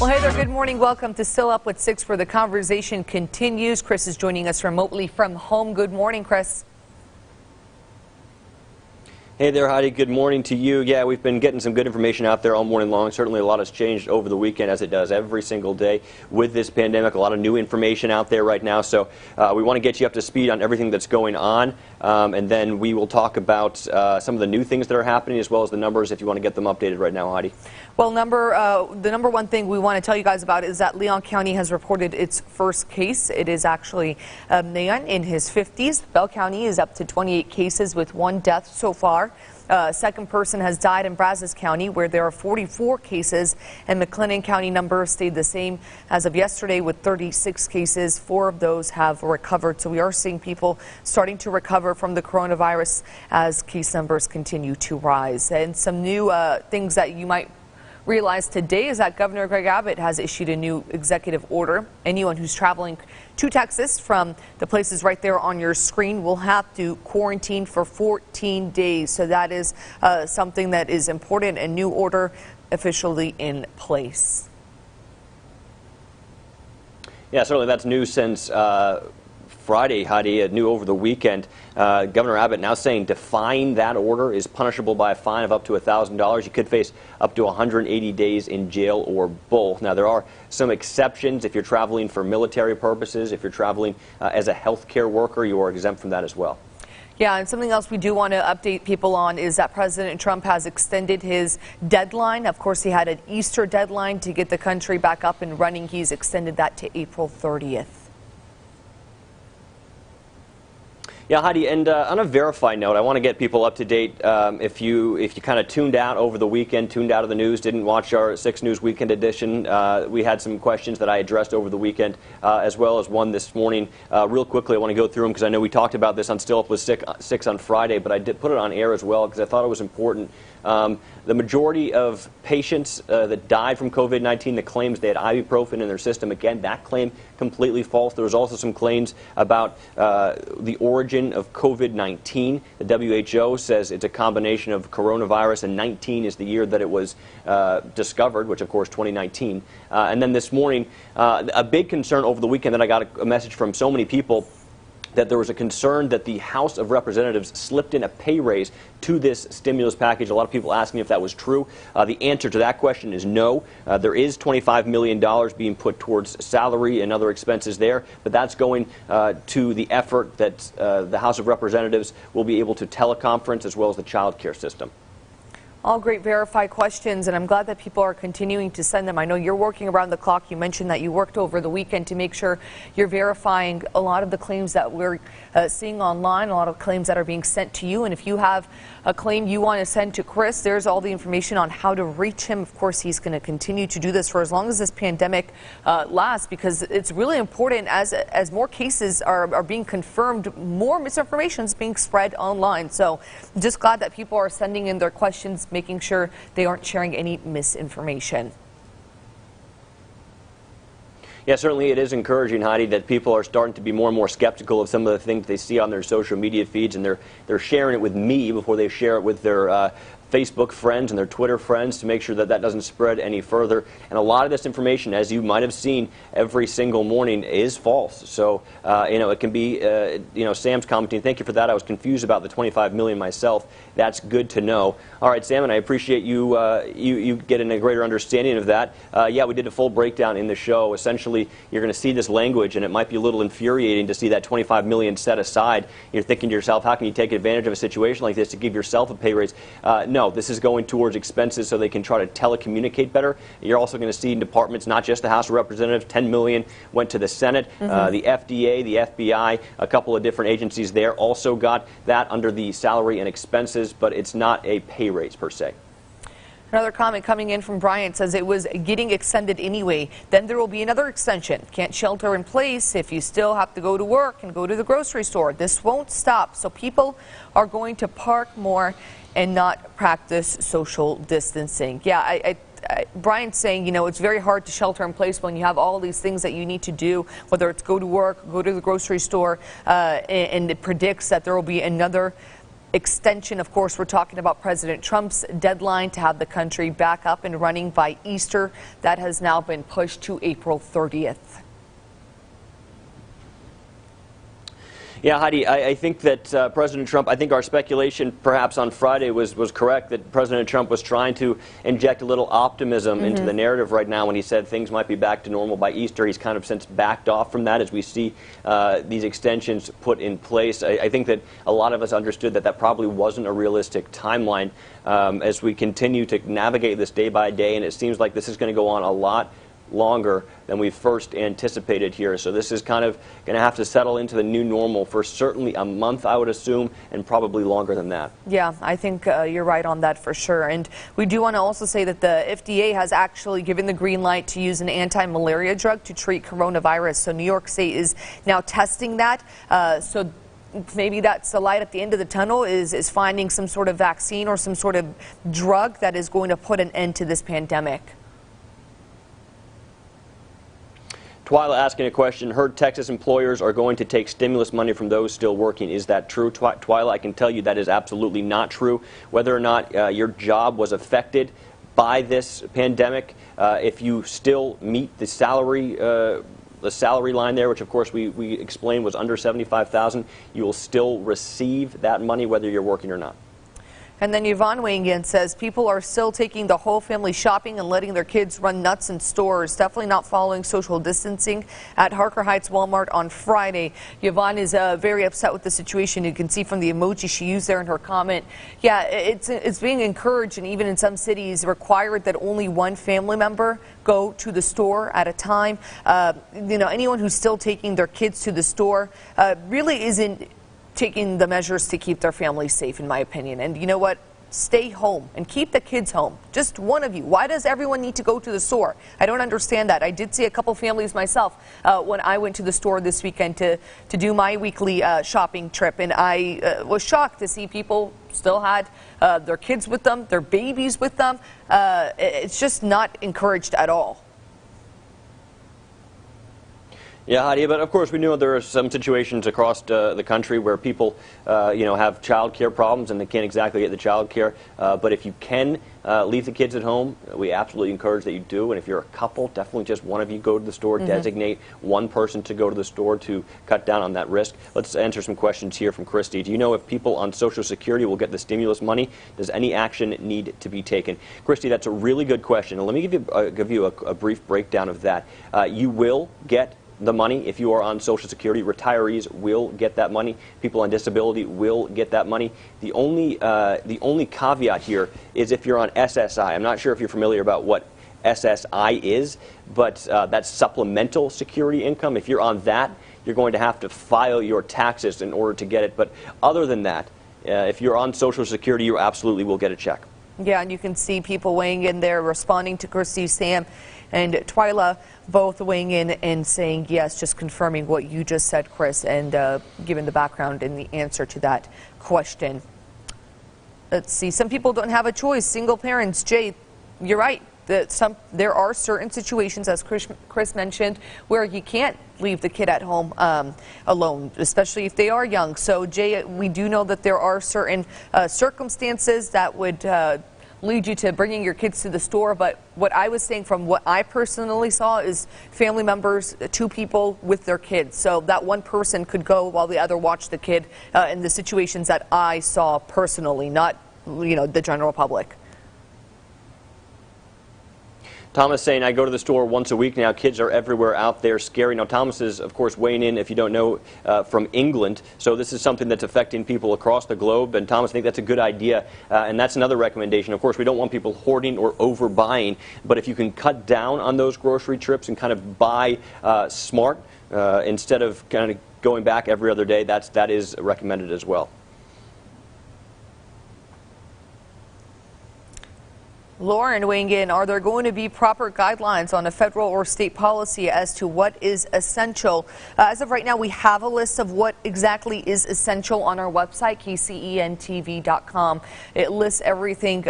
Well, hey there, good morning. Welcome to Still Up with 6, where the conversation continues. Chris is joining us remotely from home. Good morning, Chris. Hey there, Heidi. Good morning to you. Yeah, we've been getting some good information out there all morning long. Certainly a lot has changed over the weekend, as it does every single day with this pandemic. A lot of new information out there right now. So we want to get you up to speed on everything that's going on. And then we will talk about some of the new things that are happening, as well as the numbers, if you want to get them updated right now, Heidi. Well, the number one thing we want to tell you guys about is that Leon County has reported its first case. It is actually a man in his 50s. Bell County is up to 28 cases with 1 death so far. Second person has died in Brazos County, where there are 44 cases, and McLennan County numbers stayed the same as of yesterday with 36 cases. 4 of those have recovered. So we are seeing people starting to recover from the coronavirus as case numbers continue to rise. And some new things that you might realize today is that Governor Greg Abbott has issued a new executive order. Anyone who's traveling to Texas from the places right there on your screen will have to quarantine for 14 days. So that is something that is important, a new order officially in place. Yeah, certainly that's new since Friday, Heidi, new over the weekend. Governor Abbott now saying defying that order is punishable by a fine of up to $1,000. You could face up to 180 days in jail or both. Now, there are some exceptions. If you're traveling for military purposes, if you're traveling as a healthcare worker, you are exempt from that as well. Yeah, and something else we do want to update people on is that President Trump has extended his deadline. Of course, he had an Easter deadline to get the country back up and running. He's extended that to April 30th. Yeah, Heidi, and on a verified note, I want to get people up to date. If you kind of tuned out over the weekend, tuned out of the news, didn't watch our 6 News Weekend edition, we had some questions that I addressed over the weekend, as well as one this morning. Real quickly, I want to go through them because I know we talked about this on Still Up with 6 on Friday, but I did put it on air as well because I thought it was important. The majority of patients that died from COVID-19 that claims they had ibuprofen in their system, again, that claim completely false. There was also some claims about the origin of COVID-19. The WHO says it's a combination of coronavirus, and 19 is the year that it was discovered, which of course 2019. And then this morning, a big concern over the weekend that I got a message from so many people, that there was a concern that the House of Representatives slipped in a pay raise to this stimulus package. A lot of people asking if that was true. The answer to that question is no. There is $25 million being put towards salary and other expenses there, but that's going to the effort that the House of Representatives will be able to teleconference, as well as the child care system. All great verified questions, and I'm glad that people are continuing to send them. I know you're working around the clock. You mentioned that you worked over the weekend to make sure you're verifying a lot of the claims that we're seeing online, a lot of claims that are being sent to you. And if you have a claim you want to send to Chris, there's all the information on how to reach him. Of course, he's going to continue to do this for as long as this pandemic lasts, because it's really important as more cases are being confirmed, more misinformation is being spread online. So just glad that people are sending in their questions, making sure they aren't sharing any misinformation. Yeah, certainly it is encouraging, Heidi, that people are starting to be more and more skeptical of some of the things they see on their social media feeds, and they're sharing it with me before they share it with their Facebook friends and their Twitter friends to make sure that that doesn't spread any further. And a lot of this information, as you might have seen every single morning, is false. So, it can be, Sam's commenting, thank you for that. I was confused about the $25 million myself. That's good to know. All right, Sam, and I appreciate you you getting a greater understanding of that. Yeah, we did a full breakdown in the show. Essentially, you're going to see this language, and it might be a little infuriating to see that $25 million set aside. You're thinking to yourself, how can you take advantage of a situation like this to give yourself a pay raise? No, this is going towards expenses so they can try to telecommunicate better. You're also going to see in departments, not just the House of Representatives, $10 million went to the Senate, the FDA, the FBI, a couple of different agencies there also got that under the salary and expenses, but it's not a pay raise per se. Another comment coming in from Bryant says it was getting extended anyway. Then there will be another extension. Can't shelter in place if you still have to go to work and go to the grocery store. This won't stop. So people are going to park more and not practice social distancing. Yeah, Brian's saying, it's very hard to shelter in place when you have all these things that you need to do, whether it's go to work, go to the grocery store, and it predicts that there will be another extension. Of course, we're talking about President Trump's deadline to have the country back up and running by Easter. That has now been pushed to April 30th. Yeah, Heidi, I think that President Trump, I think our speculation perhaps on Friday was correct, that President Trump was trying to inject a little optimism into the narrative right now when he said things might be back to normal by Easter. He's kind of since backed off from that as we see these extensions put in place. I think that a lot of us understood that that probably wasn't a realistic timeline as we continue to navigate this day by day, and it seems like this is going to go on a lot longer than we first anticipated here. So this is kind of going to have to settle into the new normal for certainly a month, I would assume, and probably longer than that. Yeah, I think you're right on that for sure. And we do want to also say that the FDA has actually given the green light to use an anti-malaria drug to treat coronavirus. So New York State is now testing that. So maybe that's the light at the end of the tunnel, is finding some sort of vaccine or some sort of drug that is going to put an end to this pandemic. Twyla asking a question, heard Texas employers are going to take stimulus money from those still working. Is that true? Twyla, I can tell you that is absolutely not true. Whether or not your job was affected by this pandemic, if you still meet the salary line there, which of course we explained was under $75,000, you will still receive that money whether you're working or not. And then Yvonne weighing in says people are still taking the whole family shopping and letting their kids run nuts in stores. Definitely not following social distancing at Harker Heights Walmart on Friday. Yvonne is very upset with the situation. You can see from the emoji she used there in her comment. Yeah, it's being encouraged, and even in some cities required, that only one family member go to the store at a time. You know, anyone who's still taking their kids to the store really isn't taking the measures to keep their families safe, in my opinion. And you know what? Stay home and keep the kids home. Just one of you. Why does everyone need to go to the store? I don't understand that. I did see a couple families myself when I went to the store this weekend to do my weekly shopping trip, and I was shocked to see people still had their kids with them, their babies with them. It's just not encouraged at all. Yeah, Heidi, but of course we know there are some situations across the country where people, have child care problems and they can't exactly get the child care. But if you can leave the kids at home, we absolutely encourage that you do. And if you're a couple, definitely just one of you go to the store, designate one person to go to the store to cut down on that risk. Let's answer some questions here from Christy. Do you know if people on Social Security will get the stimulus money? Does any action need to be taken? Christy, that's a really good question. And let me give you a brief breakdown of that. You will get the money if you are on Social Security. Retirees will get that money. People on disability will get that money. The only caveat here is if you're on SSI. I'm not sure if you're familiar about what SSI is, but that's supplemental security income. If you're on that, you're going to have to file your taxes in order to get it. But other than that, if you're on Social Security, you absolutely will get a check. Yeah, and you can see people weighing in there, responding to Christy, Sam, and Twyla, both weighing in and saying yes, just confirming what you just said, Chris, and giving the background and the answer to that question. Let's see. Some people don't have a choice. Single parents. Jay, you're right. There are certain situations, as Chris mentioned, where you can't leave the kid at home alone, especially if they are young. So, Jay, we do know that there are certain circumstances that would lead you to bringing your kids to the store. But what I was saying from what I personally saw is family members, two people with their kids. So that one person could go while the other watched the kid in the situations that I saw personally, not, the general public. Thomas saying, I go to the store once a week now. Kids are everywhere out there. Scary. Now, Thomas is, of course, weighing in, if you don't know, from England. So this is something that's affecting people across the globe. And, Thomas, I think that's a good idea. And that's another recommendation. Of course, we don't want people hoarding or overbuying. But if you can cut down on those grocery trips and kind of buy smart instead of kind of going back every other day, that is recommended as well. Lauren weighing in, are there going to be proper guidelines on a federal or state policy as to what is essential? As of right now, we have a list of what exactly is essential on our website, kcentv.com. It lists everything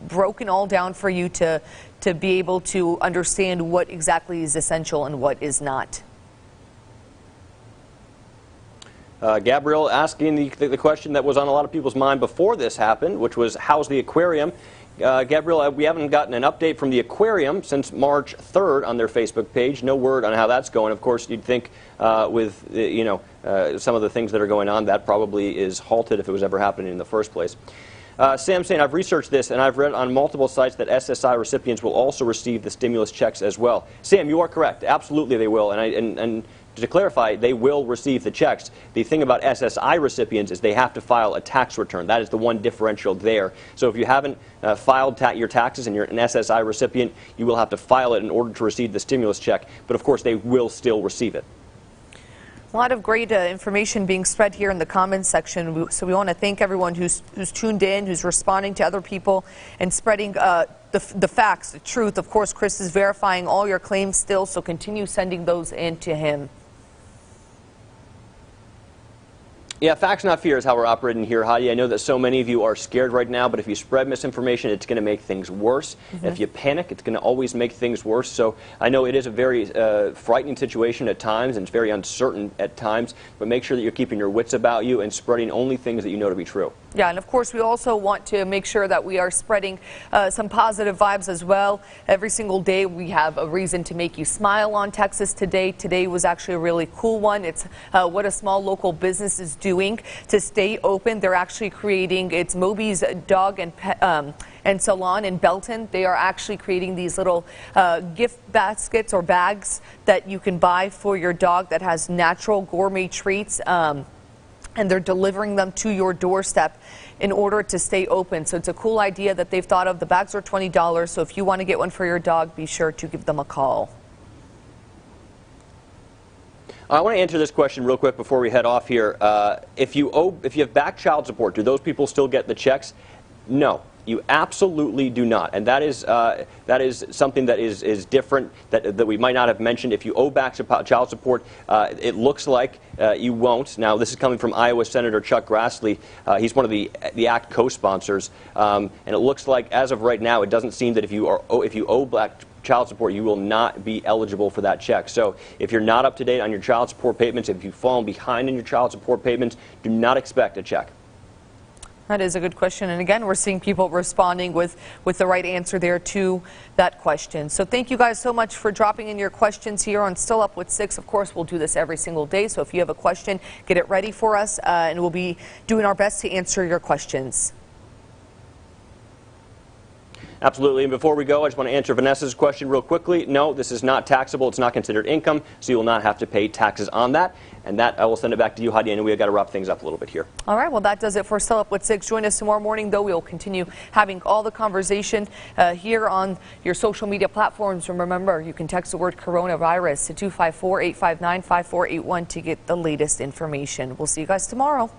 broken all down for you to be able to understand what exactly is essential and what is not. Gabriel asking the question that was on a lot of people's mind before this happened, which was, how's the aquarium? Gabriel, we haven't gotten an update from the aquarium since March 3rd on their Facebook page. No word on how that's going. Of course, you'd think with some of the things that are going on, that probably is halted if it was ever happening in the first place. Sam saying, I've researched this and I've read on multiple sites that SSI recipients will also receive the stimulus checks as well. Sam, you are correct. Absolutely they will. And to clarify, they will receive the checks. The thing about SSI recipients is they have to file a tax return. That is the one differential there. So if you haven't filed your taxes and you're an SSI recipient, you will have to file it in order to receive the stimulus check. But of course, they will still receive it. A lot of great information being spread here in the comments section. So we want to thank everyone who's tuned in, who's responding to other people and spreading the facts, the truth. Of course, Chris is verifying all your claims still, so continue sending those in to him. Yeah, facts not fear is how we're operating here, Heidi. I know that so many of you are scared right now, but if you spread misinformation, it's going to make things worse. And if you panic, it's going to always make things worse. So I know it is a very frightening situation at times, and it's very uncertain at times, but make sure that you're keeping your wits about you and spreading only things that you know to be true. Yeah, and of course, we also want to make sure that we are spreading some positive vibes as well. Every single day, we have a reason to make you smile on Texas Today. Today was actually a really cool one. It's what a small local business is doing to stay open. They're actually creating, it's Moby's Dog and Salon in Belton. They are actually creating these little gift baskets or bags that you can buy for your dog that has natural gourmet treats. And they're delivering them to your doorstep in order to stay open. So it's a cool idea that they've thought of. The bags are $20, so if you want to get one for your dog, be sure to give them a call. I want to answer this question real quick before we head off here. If you have back child support, do those people still get the checks? No. You absolutely do not, and that is something that is different that we might not have mentioned. If you owe back child support, it looks like you won't. Now, this is coming from Iowa Senator Chuck Grassley. He's one of the ACT co-sponsors, and it looks like as of right now, it doesn't seem that if you owe back child support, you will not be eligible for that check. So if you're not up to date on your child support payments, if you've fallen behind in your child support payments, do not expect a check. That is a good question. And again, we're seeing people responding with the right answer there to that question. So thank you guys so much for dropping in your questions here on Still Up with 6. Of course, we'll do this every single day. So if you have a question, get it ready for us, and we'll be doing our best to answer your questions. Absolutely. And before we go, I just want to answer Vanessa's question real quickly. No, this is not taxable. It's not considered income, so you will not have to pay taxes on that. And that, I will send it back to you, Heidi, and we've got to wrap things up a little bit here. All right. Well, that does it for Still Up with 6. Join us tomorrow morning, though. We'll continue having all the conversation here on your social media platforms. And remember, you can text the word coronavirus to 254-859-5481 to get the latest information. We'll see you guys tomorrow.